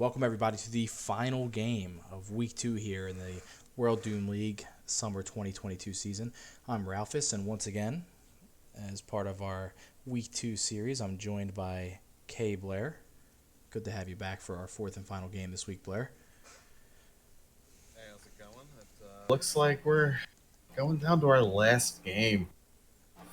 Welcome everybody to the final game of Week 2 here in the World Doom League Summer 2022 season. I'm Ralphus, and once again, as part of our Week 2 series, I'm joined by Kay Blair. Good to have you back for our fourth and final game this week, Blair. Hey, how's it going? Looks like we're going down to our last game,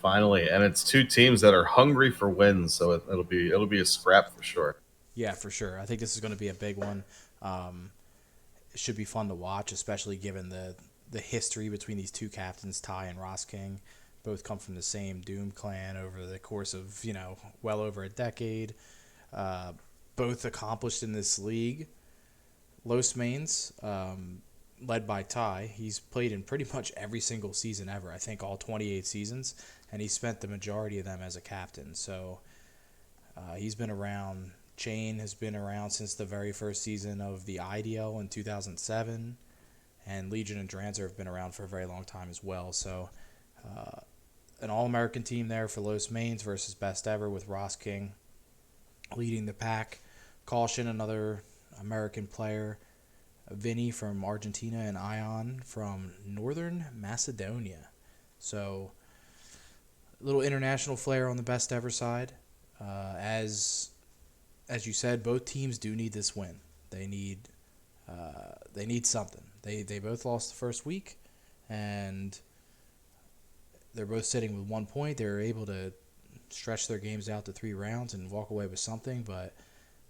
finally, and it's two teams that are hungry for wins, so it'll be a scrap for sure. Yeah, for sure. I think this is going to be a big one. It should be fun to watch, especially given the history between these two captains, Ty and Ross King. Both come from the same Doom clan over the course of, well over a decade. Both accomplished in this league. Los Mains, led by Ty, he's played in pretty much every single season ever. I think all 28 seasons, and he spent the majority of them as a captain. So he's been around Chain has been around since the very first season of the IDL in 2007, and Legion and Dranzer have been around for a very long time as well. So, an All-American team there for Los Mains versus Best Ever with Ross King leading the pack. Caution, another American player. Vinny from Argentina and Ion from Northern Macedonia. So, a little international flair on the Best Ever side. As you said, both teams do need this win. They need something. They both lost the first week, and they're both sitting with 1 point. They were able to stretch their games out to 3 rounds and walk away with something, but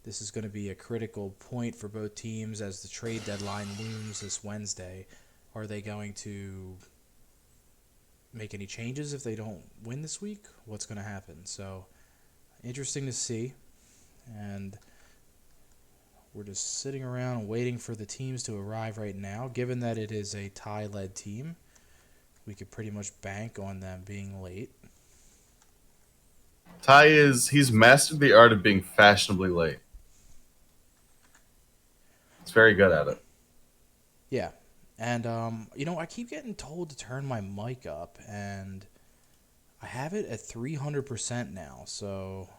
this is going to be a critical point for both teams as the trade deadline looms this Wednesday. Are they going to make any changes if they don't win this week? What's going to happen? So, interesting to see. And we're just sitting around waiting for the teams to arrive right now. Given that it is a tie-led team, we could pretty much bank on them being late. He's mastered the art of being fashionably late. He's very good at it. Yeah. And, I keep getting told to turn my mic up, and I have it at 300% now, so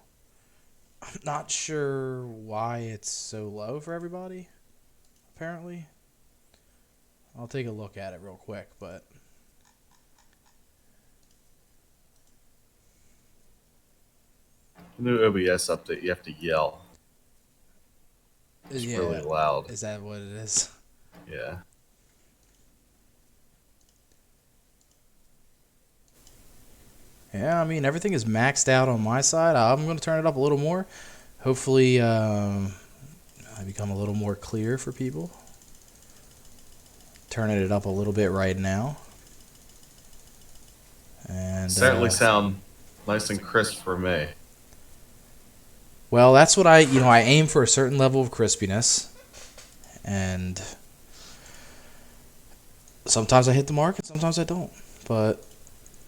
I'm not sure why it's so low for everybody, apparently. I'll take a look at it real quick, but New OBS update, you have to yell. It's really loud. Is that what it is? Yeah. Yeah, I mean, everything is maxed out on my side. I'm going to turn it up a little more. Hopefully, I become a little more clear for people. Turning it up a little bit right now. And certainly sound nice and crisp for me. Well, that's what I aim for, a certain level of crispiness. And sometimes I hit the mark and sometimes I don't. But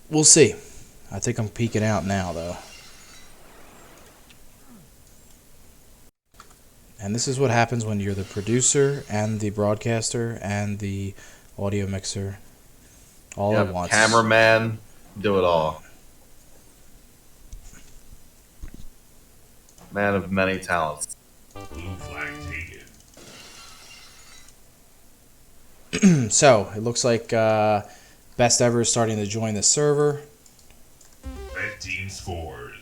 we'll see. I think I'm peeking out now, though. And this is what happens when you're the producer and the broadcaster and the audio mixer all at once. Cameraman, do it all. Man of many talents. Blue flag taken. So, it looks like Best Ever is starting to join the server. Red team scores.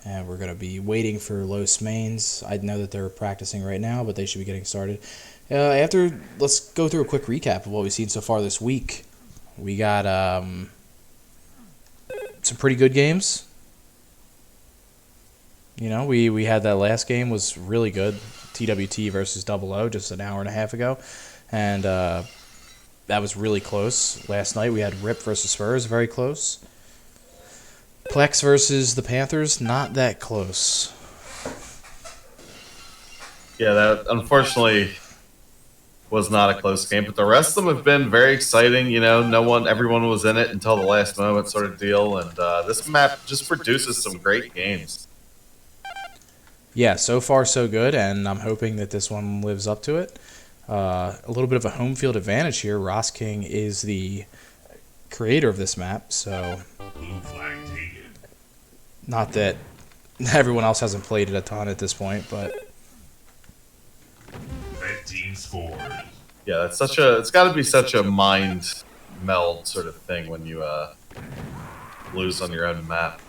And we're going to be waiting for Los Mains. I know that they're practicing right now, but they should be getting started. Let's go through a quick recap of what we've seen so far this week. We got some pretty good games. We had that last game was really good. TWT versus Double O just an hour and a half ago. And that was really close. Last night we had Rip versus Spurs, very close. Plex versus the Panthers, not that close. Yeah, that unfortunately was not a close game, but the rest of them have been very exciting. Everyone was in it until the last moment sort of deal, and this map just produces some great games. Yeah, so far so good, and I'm hoping that this one lives up to it. A little bit of a home field advantage here. Ross King is the creator of this map, so Blue flag taken. Not that everyone else hasn't played it a ton at this point, but Red team scores. Yeah, it's got to be such a mind meld sort of thing when you lose on your own map.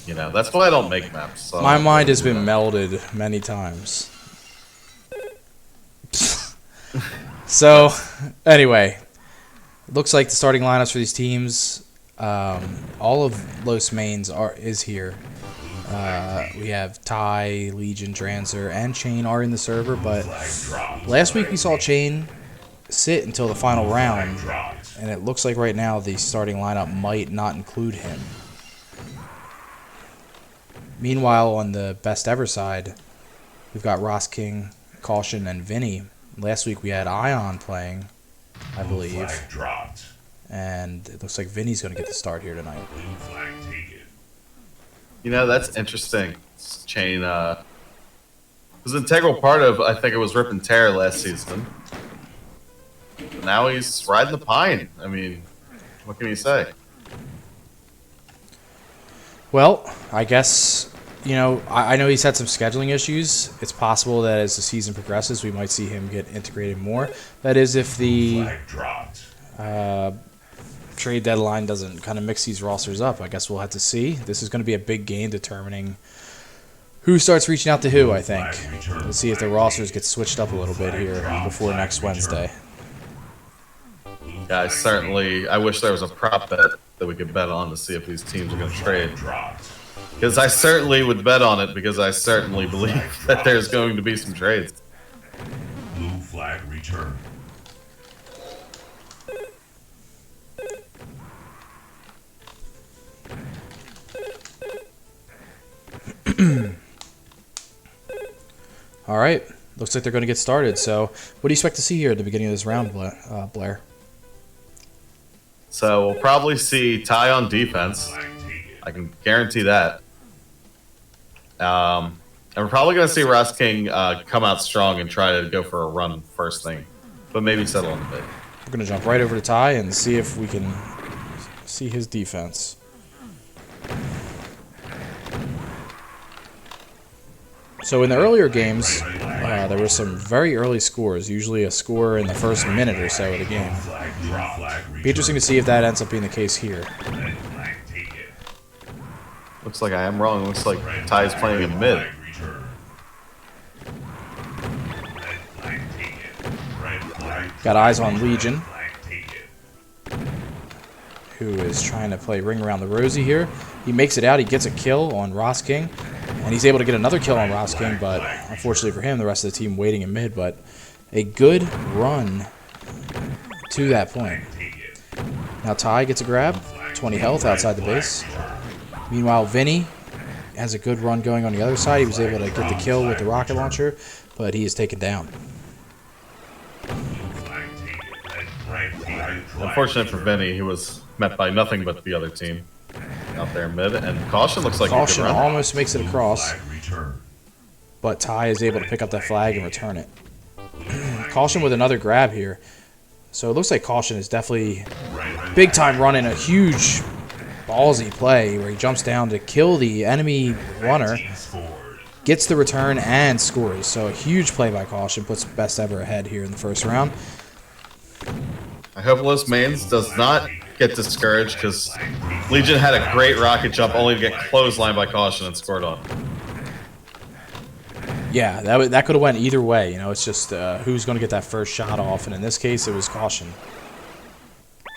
That's why I don't make maps. So my mind has been melded many times. So, anyway, looks like the starting lineups for these teams. All of Los Mains is here. We have Ty, Legion, Dranzer, and Chain are in the server, but last week we saw Chain sit until the final round, and it looks like right now the starting lineup might not include him. Meanwhile, on the Best Ever side, we've got Ross King, Caution, and Vinny. Last week we had Ion playing, I believe. and it looks like Vinny's going to get the start here tonight. Blue flag taken. You know, that's interesting. This chain was an integral part of, I think it was Rip and Tear last season. But now he's riding the pine. I mean, what can you say? Well, I guess, you know, I know he's had some scheduling issues. It's possible that as the season progresses, we might see him get integrated more. That is, if the Flag dropped. trade deadline doesn't kind of mix these rosters up. I guess we'll have to see. This is going to be a big game determining who starts reaching out to who, I think. Let's see if the rosters get switched up a little bit here before next Wednesday. Yeah, I wish there was a prop bet that we could bet on to see if these teams are going to trade. Because I certainly would bet on it, because I certainly believe that there's going to be some trades. Blue flag return. All right. Looks like they're going to get started. So what do you expect to see here at the beginning of this round, Blair? So we'll probably see Ty on defense. Flag taken. I can guarantee that. And we're probably going to see Ross King come out strong and try to go for a run first thing, but maybe settle in a bit. We're going to jump right over to Ty and see if we can see his defense. So in the earlier games, there were some very early scores, usually a score in the first minute or so of the game. Flag drop. Flag Be interesting to see if that ends up being the case here. Red flag taken. Looks like I am wrong. Looks like Ty's playing in mid. Flag return. Red flag taken. Red flag. Got eyes on Legion, Flag taken. who is trying to play ring around the rosy here. He makes it out. He gets a kill on Ross King, and he's able to get another kill on Ross King, but unfortunately for him, the rest of the team waiting in mid. But a good run to that point. Now Ty gets a grab, 20 health outside the base. Meanwhile, Vinny has a good run going on the other side. He was able to get the kill with the rocket launcher, but he is taken down. Flag taken. Red flag. Unfortunate for Vinny, he was met by nothing but the other team out there in mid. And Caution looks like Caution he could run. almost makes it across, Flag return. but Ty is able to pick up that flag and return it. Caution with another grab here. So it looks like Caution is definitely big time running a huge ballsy play where he jumps down to kill the enemy runner, Scored. gets the return, and scores. So a huge play by Caution, puts best ever ahead here in the first round. I hope Los Mains does not get discouraged, because Legion had a great rocket jump only to get clotheslined by Caution and scored on. Yeah, that could have went either way. You know, it's just who's going to get that first shot off, and in this case, it was Caution.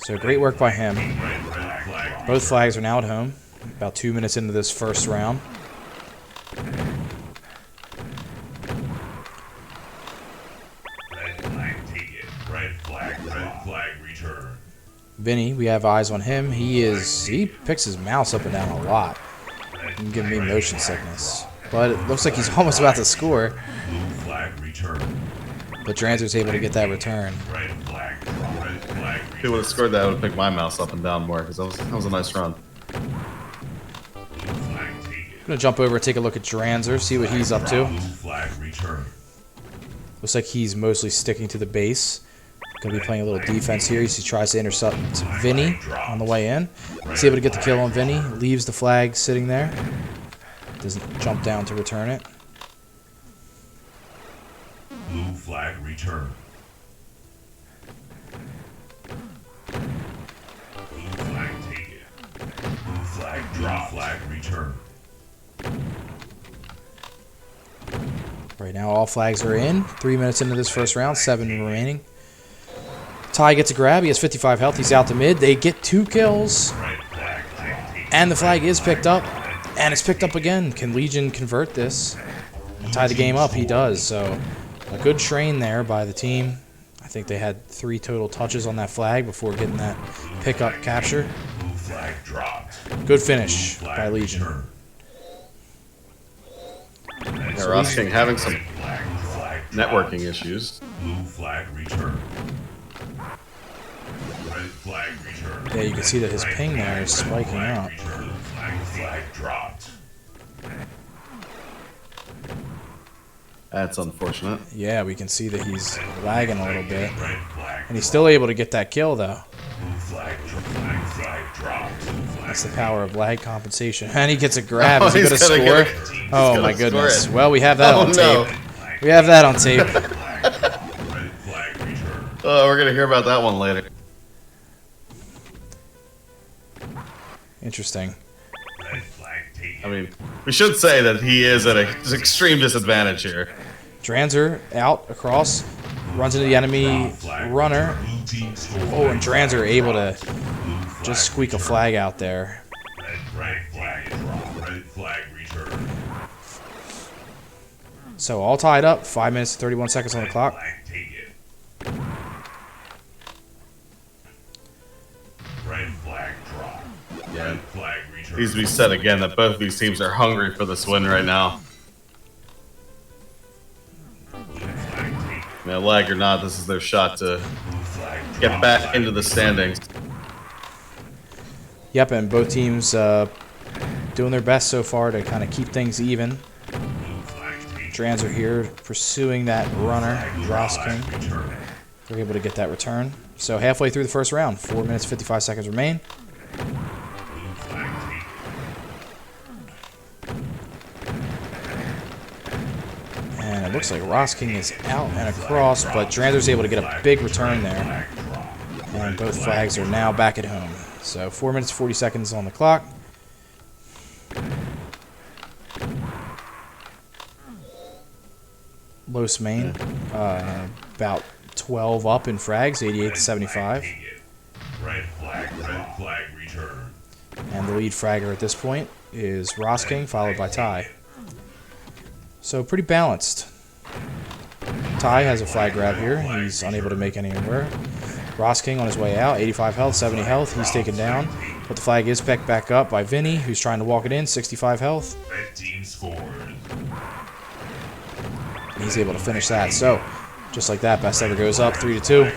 So great work by him. Both flags are now at home. About 2 minutes into this first round. Red flag taken. Red flag return. Vinny, we have eyes on him. He picks his mouse up and down a lot. And giving me motion sickness. But it looks like he's almost about to score. Blue flag return. But Dranzer's able to get that return. Red flag. Red flag If he would have scored that, I would have picked my mouse up and down more, because that was a nice run. Blue flag taken. I'm going to jump over and take a look at Dranzer, see what he's up to. Blue flag return. Looks like he's mostly sticking to the base. Going to be playing a little defense here. He tries to intercept Vinny on the way in. He's able to get the kill on Vinny. Leaves the flag sitting there. Doesn't jump down to return it. Blue flag return. Blue flag taken. Blue flag drop. Flag return. Right now, all flags are in. 3 minutes into this first round, 7 remaining. Ty gets a grab. He has 55 health. He's out to mid. They get 2 kills. Red flag taken. And the flag is picked up. And it's picked up again. Can Legion convert this and tie the game up? He does. So a good train there by the team. I think they had 3 total touches on that flag before getting that pickup capture. Blue flag dropped. Good finish Blue by flag Legion. return. Yeah, Ross King having some Flag networking issues. Blue flag return. Red flag returned. Yeah, you can see that his ping there is spiking Flag up. returned. Flag dropped. That's unfortunate. Yeah, we can see that he's lagging a little bit. Red flag. And he's still able to get that kill, though. Flag dropped. That's the power of lag compensation. And he gets a grab. Is he he's going to gonna score? get a- Oh, gonna my score goodness. it. Well, we have that Oh, on no. tape. We have that on tape. Red flag returned. Oh, we're gonna hear about that one later. Interesting. Red flag taken. I mean, we should say that he is at an extreme disadvantage here. Dranzer out across. Runs into the enemy runner. Blue team score. Oh, and Dranzer able to just squeak a flag out there. Red flag dropped. Red flag returned. So all tied up. 5 minutes and 31 seconds on the clock. Flag taken. Red flag dropped. Yeah. Red flag returned. Needs to be said again that both of these teams are hungry for this win right now. Man, lag or not, this is their shot to get back into the standings. Yep, and both teams doing their best so far to kind of keep things even. Dranzer here pursuing that runner, Rosking. They're able to get that return. So halfway through the first round, 4 minutes 55 seconds remain. And it looks like Rosking is out and across, but Dranzer's able to get a big return there. And both flags are now back at home. So 4 minutes 40 seconds on the clock. Los Main, about 12 up in frags, 88 to 75. Red flag returned. And the lead fragger at this point is Rosking, followed by Ty. So pretty balanced. Ty has a flag grab here. He's unable to make anywhere. Rosking on his way out, 85 health, 70 health. He's taken down. But the flag is picked back up by Vinny, who's trying to walk it in, 65 health. Red team scores. He's able to finish that. So, just like that, best ever goes up, 3-2.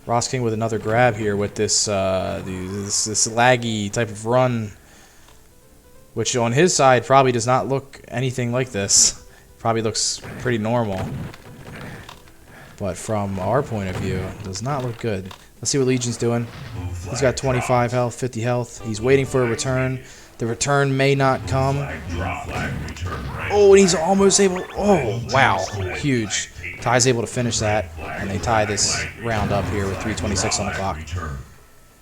Rosking with another grab here with this this laggy type of run, which on his side probably does not look anything like this. Probably looks pretty normal. But from our point of view, it does not look good. Let's see what Legion's doing. He's got 25 health, 50 health. He's waiting for a return. The return may not come. Oh, and he's almost able... Oh, wow. Huge. Ty's able to finish that, and they tie this round up here with 3:26 on the clock.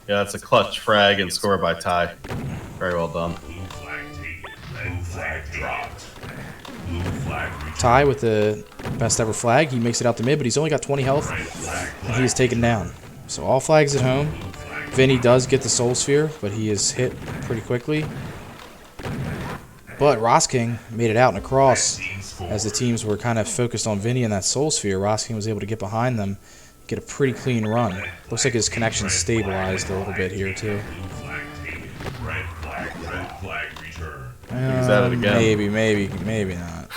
Yeah, that's a clutch frag and score by Ty. Very well done. Ty with the best ever flag. He makes it out the mid, but he's only got 20 health, and he is taken down. So all flags at home. Vinny does get the Soul Sphere, but he is hit pretty quickly. But Rosking made it out and across as the teams were kind of focused on Vinny and that Soul Sphere. Rosking was able to get behind them, get a pretty clean run. Looks like his connection stabilized a little bit here, too. He's at it again. Maybe not.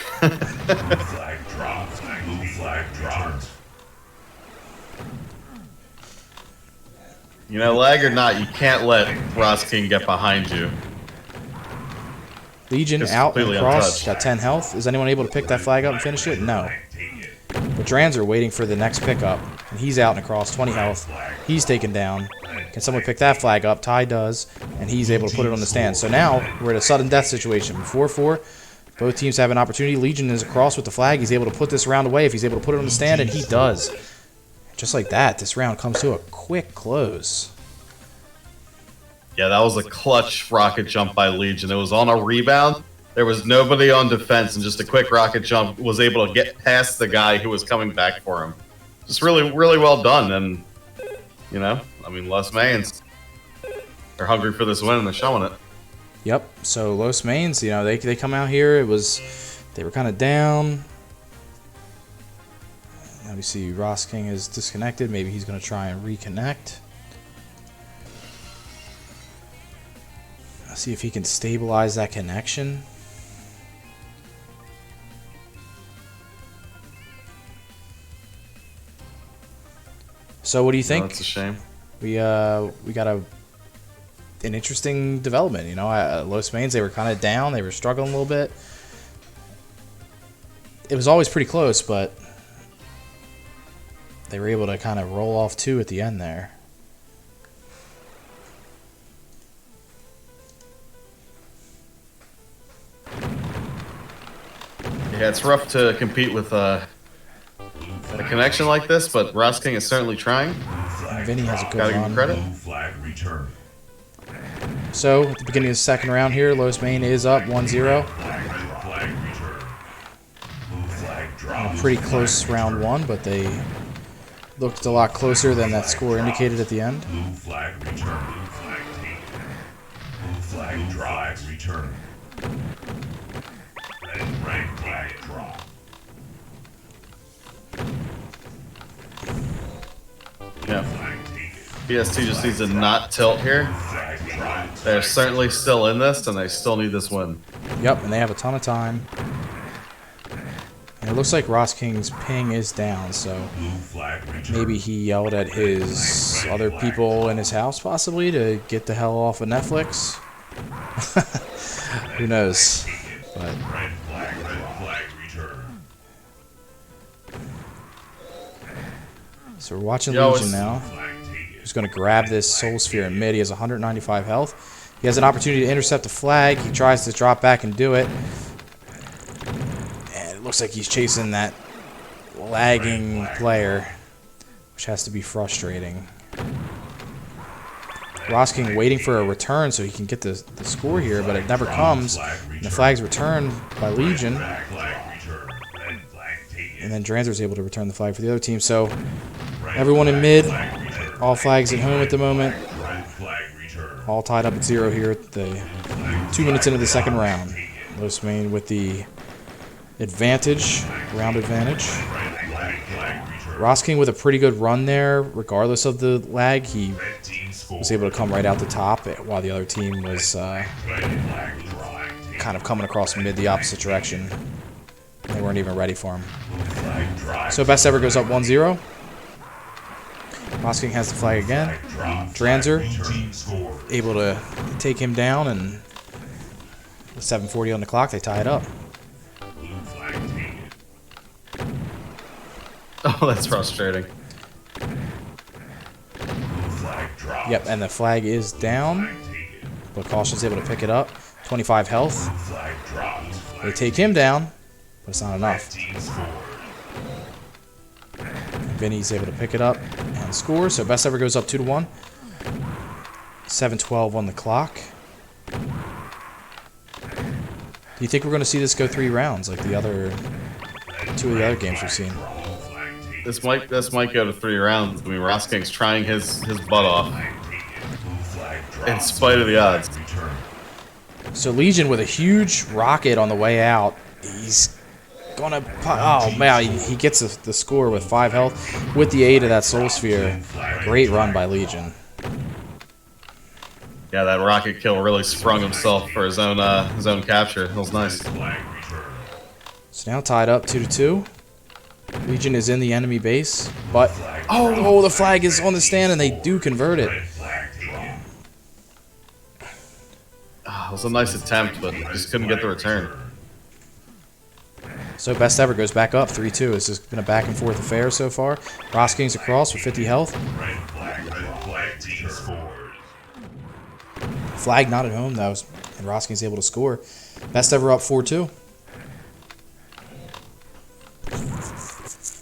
You know, lag or not, you can't let Ross King get behind you. Legion Just out and completely across, untouched. got 10 health. Is anyone able to pick that flag up and finish it? No. But Dranzer waiting for the next pickup, and he's out and across, 20 health. He's taken down. Can someone pick that flag up? Ty does, and he's able to put it on the stand. So now we're at a sudden death situation. 4-4. Both teams have an opportunity. Legion is across with the flag. He's able to put this round away if he's able to put it on the stand, and he does. Just like that, this round comes to a quick close. Yeah, that was a clutch rocket jump by Legion. It was on a rebound. There was nobody on defense, and just a quick rocket jump was able to get past the guy who was coming back for him. Just really, really well done. And, you know, I mean, Los Mains, they're hungry for this win, and they're showing it. Yep, so Los Mains, you know, they come out here. They were kind of down. Now we see Ross King is disconnected. Maybe he's going to try and reconnect. Let's see if he can stabilize that connection. So what do you No, think? it's a shame. We got an interesting development. You know, Los Mains, they were kind of down. They were struggling a little bit. It was always pretty close, but they were able to kind of roll off 2 at the end there. Yeah, it's rough to compete with a connection like this, but Ross King is certainly trying. And Vinny has a good Gotta give him run. credit. Blue flag return. So at the beginning of the second round here, Los Main is up 1-0. Flag return. Blue flag drop. A pretty close round 1, but they looked a lot closer than that score indicated at the end. Blue flag return. Blue flag taken. Blue flag drive return. Red flag drop. Yeah. Flag taken. BST just needs to not tilt here. Flag drop. They're certainly still in this, and they still need this win. Yep, and they have a ton of time. And it looks like Ross King's ping is down, so Blue flag return. maybe he yelled at his other people in his house, possibly, to get the hell off of Netflix. Who knows? But Red flag return. so we're watching Yo, Legion it's- now. Flag taken. He's going to grab this Soul Sphere in mid. He has 195 health. He has an opportunity to intercept the flag. He tries to drop back and do it. And it looks like he's chasing that lagging player, which has to be frustrating. Ross King waiting for a return so he can get the score here, but it never comes. And the flag's returned by Legion. Flag return. Red flag taken. And then Dranzer's able to return the flag for the other team. So everyone in mid, all flags at home at the moment. Red flag return. All tied up at 0 here at the 2 minutes into the second round. Los Main with the advantage, round advantage. Ross King with a pretty good run there, regardless of the lag. He Red team score. was able to come right out the top while the other team was Red flag drop. kind of coming across mid the opposite direction. They weren't even ready for him. Flag drive. So best ever goes up 1-0. Ross King has the flag again. Dranzer Team score. able to take him down, and with 7:40 on the clock, they tie it up. Blue flag taken. Oh, that's frustrating. Blue flag drop. Yep, and the flag is down, Flag taken. but Caution's able to pick it up. 25 health. Flag dropped. They take him down, but it's not enough. Team score. Vinny's able to pick it up and score, so best ever goes up 2-1. 7:12 on the clock. Do you think we're going to see this go 3 rounds like the other 2 of the other games we've seen? This might go to 3 rounds. I mean, Ross King's trying his butt off in spite of the odds. So Legion with a huge rocket on the way out. He's gonna. Oh man, he gets the score with 5 health with the aid of that Soul Sphere. Great run by Legion. Yeah, that rocket kill really sprung himself for his own capture. It was nice. So now tied up 2-2. Legion is in the enemy base, but oh, the flag is on the stand and they do convert it. It was a nice attempt, but just couldn't get the return. So best ever goes back up 3-2. It's just been a back and forth affair so far. Ross King's across for 50 health. Flag not at home though, and Ross King's able to score. Best ever up 4-2.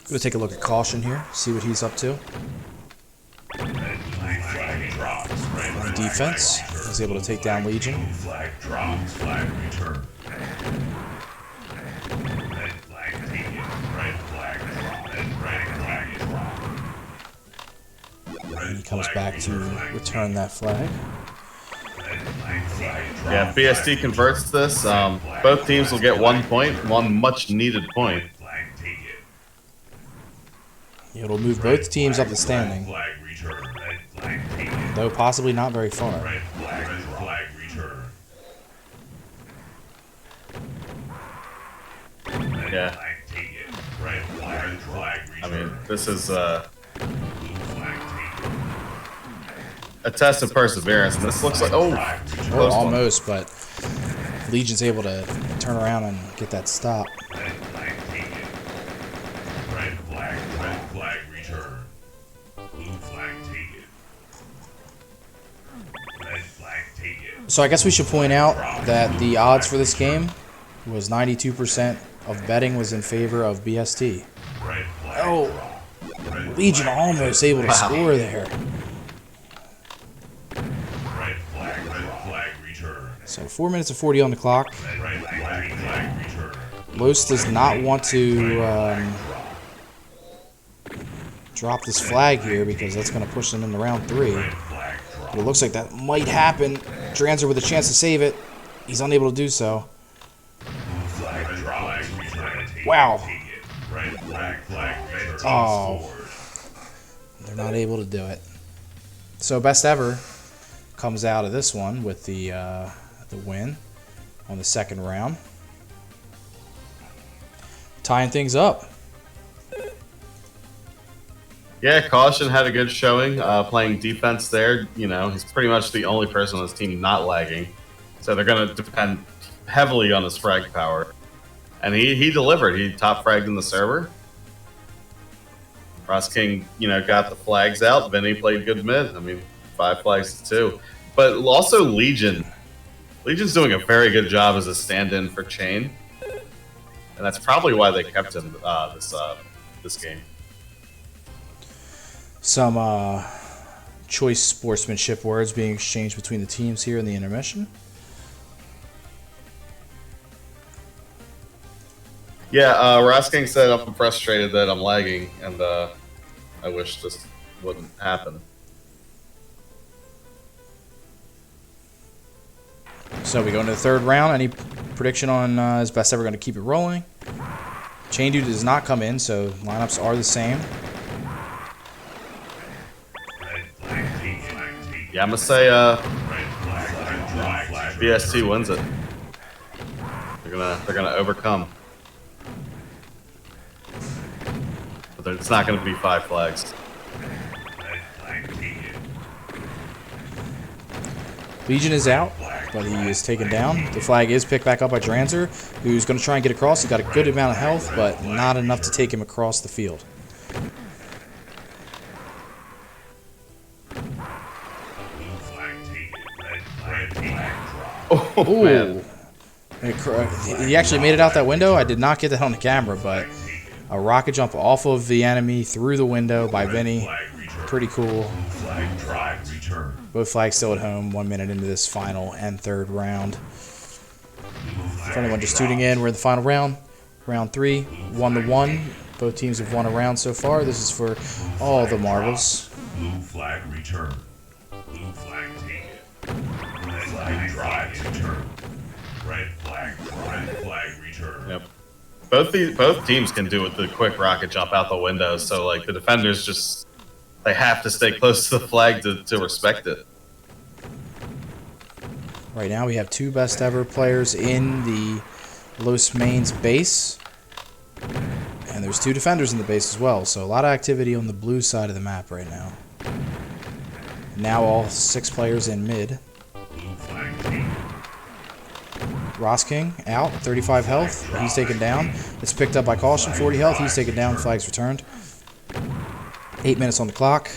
Gonna take a look at Caution here, see what he's up to. On defense, he's able to take down Legion. Flag drops. Flag return. Red flag taken. Red flag drop. Red flag drop. And he comes back to return that flag. Yeah, if BST converts this, both teams will get 1 point, one much needed point. Flag taken. It'll move both teams up the standing, Flag return. Red flag taken. though possibly not very far. Red flag return. Yeah, Flag taken. Red flag I return. mean, this is Blue flag a test of perseverance. And this looks like Or close one. almost, but Legion's able to turn around and get that stop. Red flag taken. Red flag return. Blue flag taken. Red flag taken. So I guess we should point out that the odds for this game was 92% of betting was in favor of BST. Red flag. Oh, Legion almost able to score there. Red flag return. So 4 minutes and 40 on the clock. Red flag return. Los does not want to drop this flag here because that's going to push them into round 3. But it looks like that might happen. Dranzer with a chance to save it. He's unable to do so. Wow. Oh. They're not able to do it. So best ever comes out of this one with the win on the second round. Tying things up. Yeah, Caution had a good showing playing defense there. You know, he's pretty much the only person on his team not lagging. So they're going to depend heavily on his frag power. And he delivered. He top fragged in the server. Ross King, you know, got the flags out. Vinny played good mid. I mean, 5 flags to 2. But also Legion. Legion's doing a very good job as a stand-in for Chain. And that's probably why they kept him this game. Some choice sportsmanship words being exchanged between the teams here in the intermission. Yeah, Rasking said I'm frustrated that I'm lagging, and I wish this wouldn't happen. So we go into the third round. Any prediction on is best ever going to keep it rolling? Chain Dude does not come in, so lineups are the same. Yeah, I'm gonna say BST wins it. They're gonna overcome. But it's not gonna be 5 flags. Legion is out, but he is taken down. The flag is picked back up by Dranzer, who's going to try and get across. He's got a good amount of health, but not enough to take him across the field. Oh, man. He actually made it out that window. I did not get that on the camera, but a rocket jump off of the enemy through the window by Vinny. Pretty cool. Both flags still at home, 1 minute into this final and third round. For anyone just tuning in, we're in the final round. Round 3, 1-1. Both teams have won a round so far. This is for all the marbles. Blue flag return. Blue flag taken. Red flag drive return. Red flag return. Yep. Both teams can do it the quick rocket jump out the window, so like the defenders just they have to stay close to the flag to respect it. Right now we have 2 best ever players in the Los Mains base. And there's 2 defenders in the base as well, so a lot of activity on the blue side of the map right now. Now all 6 players in mid. Ross King out, 35 health. He's taken down. It's picked up by Caution, 40 health. He's taken down. Flags returned. 8 minutes on the clock.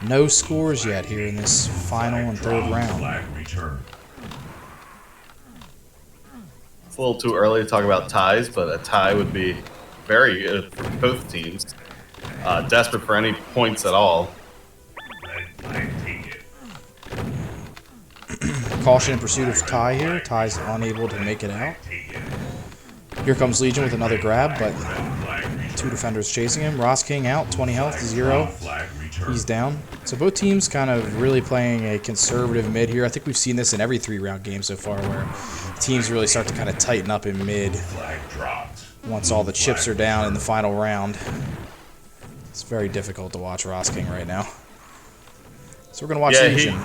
No scores yet here in this final and third round. It's a little too early to talk about ties, but a tie would be very good for both teams. Desperate for any points at all. Caution in pursuit of Ty here. Ty's unable to make it out. Here comes Legion with another grab, but 2 defenders chasing him. Ross King out, 20 health, 0. He's down. So both teams kind of really playing a conservative mid here. I think we've seen this in every 3-round game so far where teams really start to kind of tighten up in mid once all the chips are down in the final round. It's very difficult to watch Ross King right now. So we're going to watch Legion.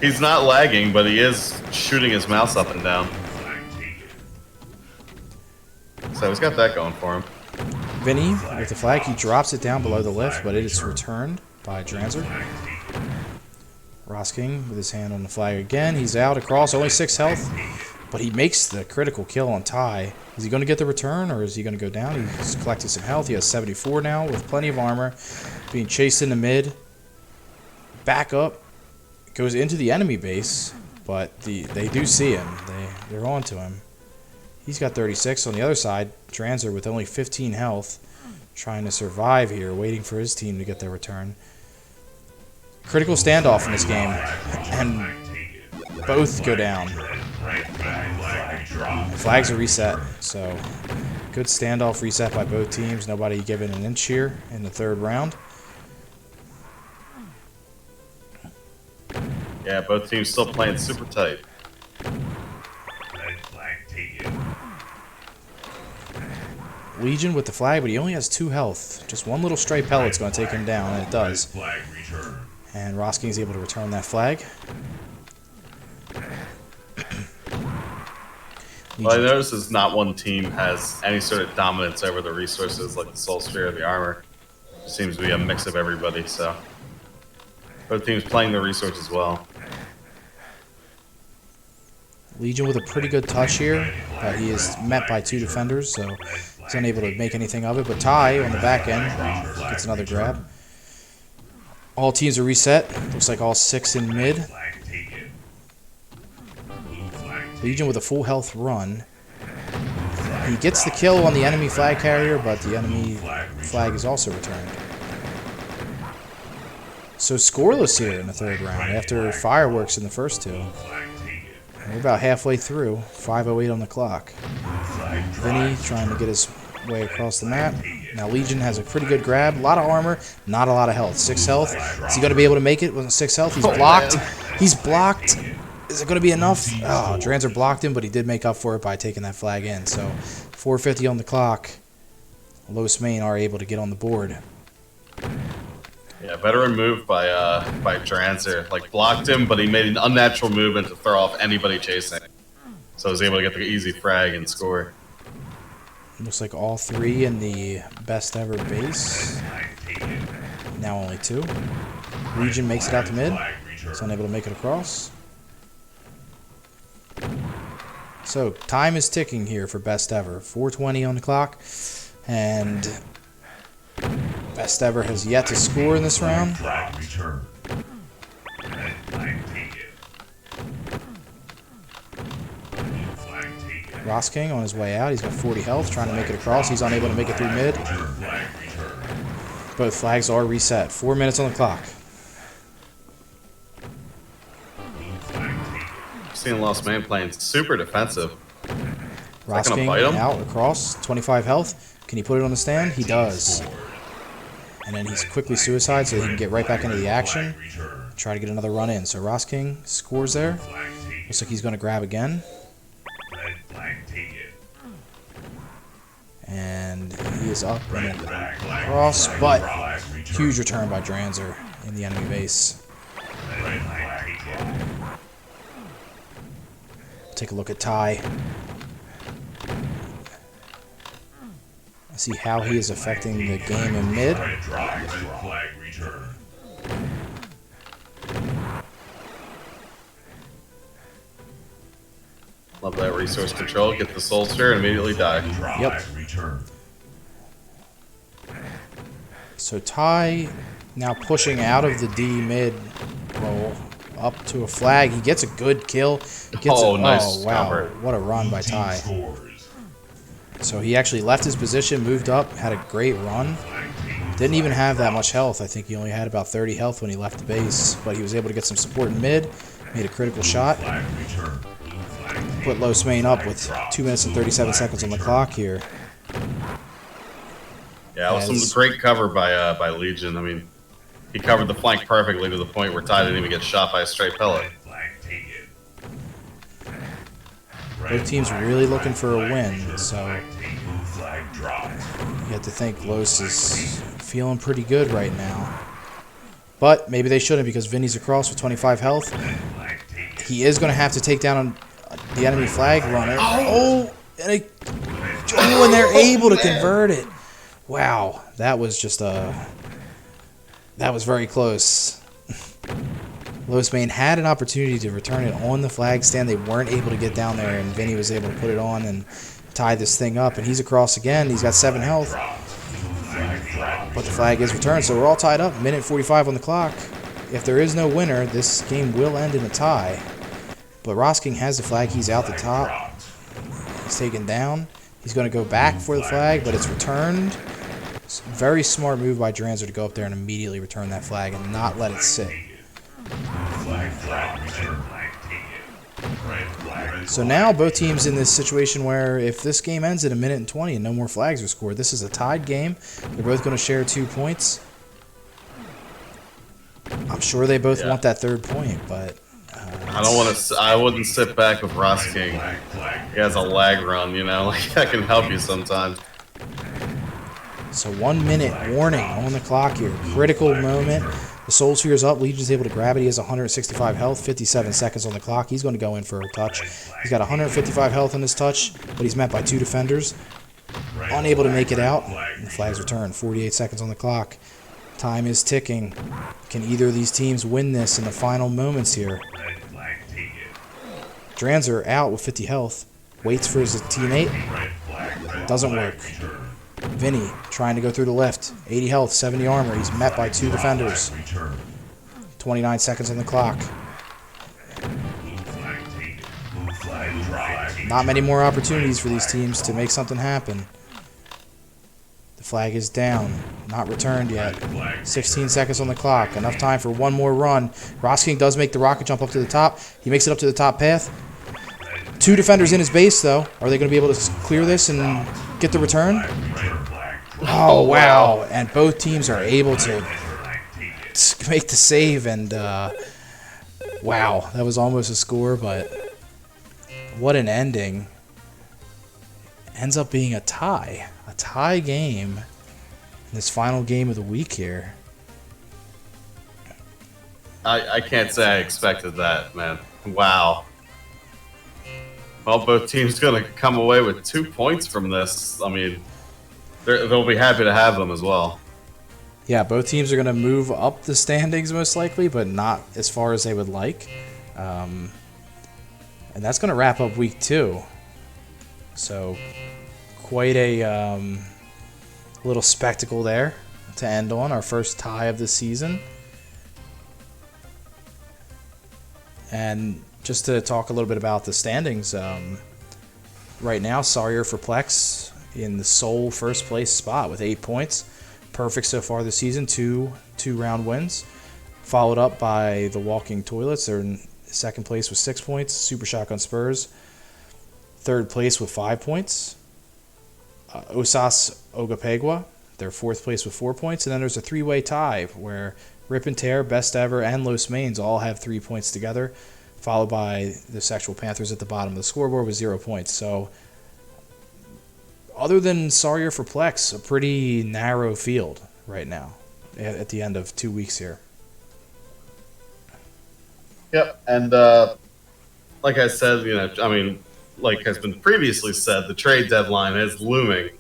He's not lagging, but he is shooting his mouse up and down. So he's got that going for him. Vinny with the flag, he drops it down below the lift, but it is returned. by Dranzer. Rosking with his hand on the flag again. He's out across, only 6 health, but he makes the critical kill on Ty. Is he going to get the return, or is he going to go down? He's collecting some health. He has 74 now with plenty of armor. Being chased in the mid. Back up. Goes into the enemy base, but they do see him. They're on to him. He's got 36 on the other side. Dranzer with only 15 health. Trying to survive here, waiting for his team to get their return. Critical standoff in this game, and both go down. Flags are reset, so good standoff reset by both teams. Nobody given an inch here in the 3rd round. Yeah, both teams still playing super tight. Legion with the flag, but he only has 2 health. Just one little stray pellet's going to take him down, and it does. And Rosking is able to return that flag. What I notice is not one team has any sort of dominance over the resources like the Soul Sphere or the armor. It seems to be a mix of everybody, so both teams playing the resources well. Legion with a pretty good touch here, but he is met by 2 defenders, so he's unable to make anything of it. But Ty on the back end gets another grab. All teams are reset. Looks like all 6 in mid. Legion with a full health run. He gets the kill on the enemy flag carrier, but the enemy flag is also returned. So scoreless here in the 3rd round after fireworks in the first 2. We're about halfway through. 5:08 on the clock. Vinny trying to get his way across the map. Now Legion has a pretty good grab. A lot of armor, not a lot of health. 6 health. Is he going to be able to make it with 6 health? He's blocked. He's blocked. Is it going to be enough? Oh, Dranzer blocked him, but he did make up for it by taking that flag in. So 4:50 on the clock. Los Main are able to get on the board. Yeah, veteran move by Dranzer. Like, blocked him, but he made an unnatural movement to throw off anybody chasing. So he was able to get the easy frag and score. Looks like all 3 in the best ever base. Now only 2. Legion makes it out to mid. He's unable to make it across. So time is ticking here for best ever. 4:20 on the clock. And best ever has yet to score in this round. Rosking on his way out. He's got 40 health, trying to make it across. He's unable to make it through mid. Both flags are reset. 4 minutes on the clock. Seeing Lost Man playing super defensive. Rosking out across. 25 health. Can he put it on the stand? He does. And then he's quickly suicide so he can get right back into the action. Try to get another run in. So Rosking scores there. Looks like he's going to grab again. And he is up and across, but huge return by Dranzer in the enemy base. Take a look at Ty. See how he is affecting the game in mid. Love that resource control. Get the Soul Sphere and immediately die. Yep. So Ty now pushing out of the D mid roll up to a flag. He gets a good kill. Nice wow. cover. What a run by Ty. So he actually left his position, moved up, had a great run. Didn't even have that much health. I think he only had about 30 health when he left the base. But he was able to get some support in mid. Made a critical shot. Put Los Main up with 2 minutes and 37 seconds on the clock here. Yeah, it was some great cover by Legion. I mean, he covered the flank perfectly to the point where Ty didn't even get shot by a straight pellet. Both teams really looking for a win, so you have to think Los is feeling pretty good right now. But maybe they shouldn't because Vinny's across with 25 health. He is going to have to take down the enemy flag runner. And they're able to convert it. Wow, that was just a That was very close. Los Main had an opportunity to return it on the flag stand. They weren't able to get down there, and Vinny was able to put it on and tie this thing up. And he's across again. He's got 7 health. But the flag is returned, so we're all tied up. Minute 45 on the clock. If there is no winner, this game will end in a tie. But Rosking has the flag. He's out the top. He's taken down. He's going to go back for the flag, but it's returned. It's a very smart move by Dranzer to go up there and immediately return that flag and not let it sit. So now both teams in this situation where if this game ends at 1:20 and no more flags are scored, this is a tied game. They're both going to share 2 points. I'm sure they both want that 3rd point, but I don't want to. I wouldn't sit back with Ross King. He has a lag run, you know. Like that can help you sometimes. So 1 minute warning on the clock here. Critical moment. The Soul Sphere's up. Legion's able to grab it. He has 165 health, 57 seconds on the clock. He's going to go in for a touch. He's got 155 health on his touch, but he's met by 2 defenders. Unable to make it out. And the flag's returned. 48 seconds on the clock. Time is ticking. Can either of these teams win this in the final moments here? Dranzer out with 50 health. Waits for his teammate. Doesn't work. Vinny trying to go through the left. 80 health, 70 armor. He's met by 2 defenders. 29 seconds on the clock. Not many more opportunities for these teams to make something happen. The flag is down. Not returned yet. 16 seconds on the clock. Enough time for one more run. Rosking does make the rocket jump up to the top. He makes it up to the top path. 2 defenders in his base, though. Are they going to be able to clear this and get the return? Oh, wow. And both teams are able to make the save. And, wow, that was almost a score, but what an ending. Ends up being a tie. A tie game in this final game of the week here. I can't say I expected that, man. Wow. Well, both teams going to come away with 2 points from this. I mean, they'll be happy to have them as well. Yeah, both teams are going to move up the standings most likely, but not as far as they would like. And that's going to wrap up week 2. So quite a little spectacle there to end on. Our first tie of the season. And just to talk a little bit about the standings, right now Sawyer for Plex in the sole first place spot with 8 points. Perfect so far this season, two round wins. Followed up by the Walking Toilets. They're in second place with 6 points. Super Shotgun Spurs, third place with 5 points. Osas Ogapegua, they're fourth place with 4 points. And then there's a 3-way tie where Rip and Tear, Best Ever, and Los Mains all have 3 points together, followed by the Sexual Panthers at the bottom of the scoreboard with 0 points. So other than Sawyer for Plex, a pretty narrow field right now at the end of 2 weeks here. Yep, and like I said, like has been previously said, the trade deadline is looming.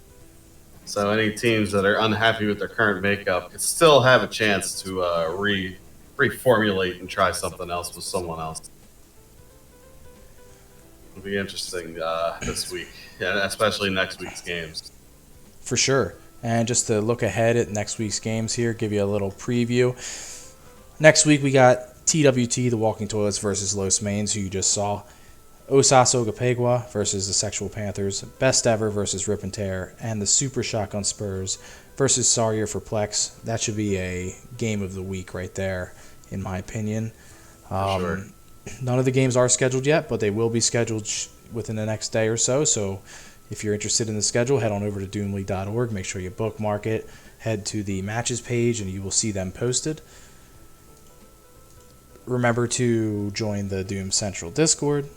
So any teams that are unhappy with their current makeup can still have a chance to reformulate and try something else with someone else. It'll be interesting this week, and especially next week's games. For sure. And just to look ahead at next week's games here, give you a little preview. Next week we got TWT, the Walking Toilets, versus Los Mains, who you just saw. Osas Ogapegua versus the Sexual Panthers. Best Ever versus Rip and Tear. And the Super Shotgun Spurs versus Sawyer for Plex. That should be a game of the week right there, in my opinion. Sure. None of the games are scheduled yet, but they will be scheduled within the next day or so. So if you're interested in the schedule, head on over to doomleague.org. Make sure you bookmark it. Head to the matches page, and you will see them posted. Remember to join the Doom Central Discord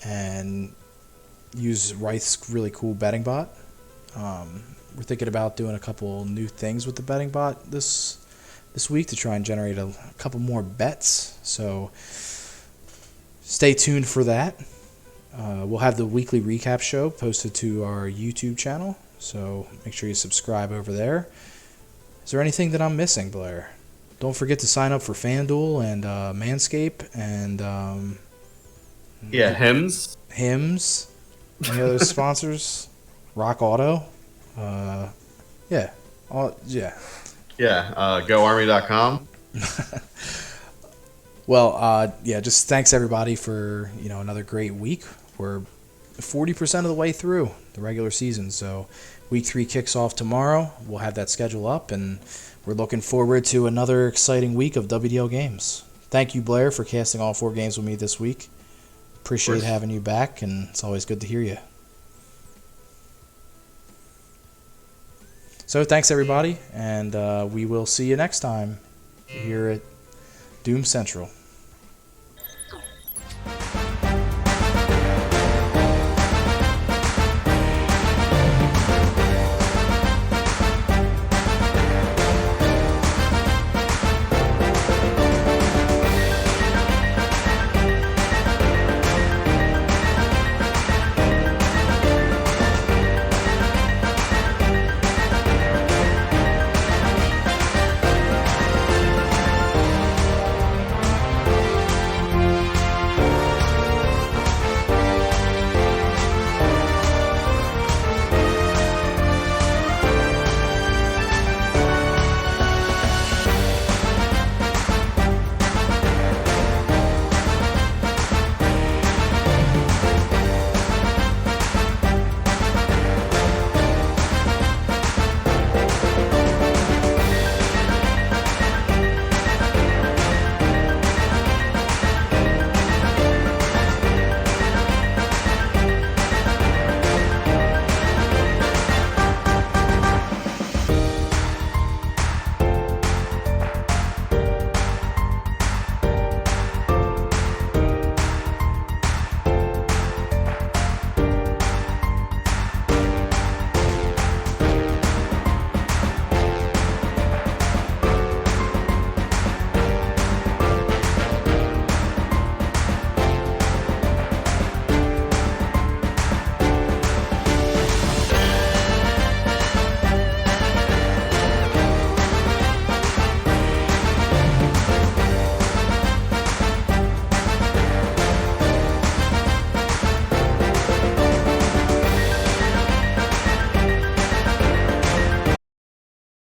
and use Wright's really cool betting bot. We're thinking about doing a couple new things with the betting bot this week to try and generate a couple more bets. So stay tuned for that. We'll have the weekly recap show posted to our YouTube channel, so make sure you subscribe over there. Is there anything that I'm missing, Blair? Don't forget to sign up for FanDuel and Manscaped and Yeah, hymns. Hims. Any other sponsors? Rock Auto. Yeah. Yeah. Yeah, GoArmy.com. Well, yeah, just thanks everybody for, another great week. We're 40% of the way through the regular season, so week 3 kicks off tomorrow. We'll have that schedule up, and we're looking forward to another exciting week of WDL games. Thank you, Blair, for casting all 4 games with me this week. Appreciate having you back, and it's always good to hear you. So thanks, everybody, and we will see you next time here at Doom Central.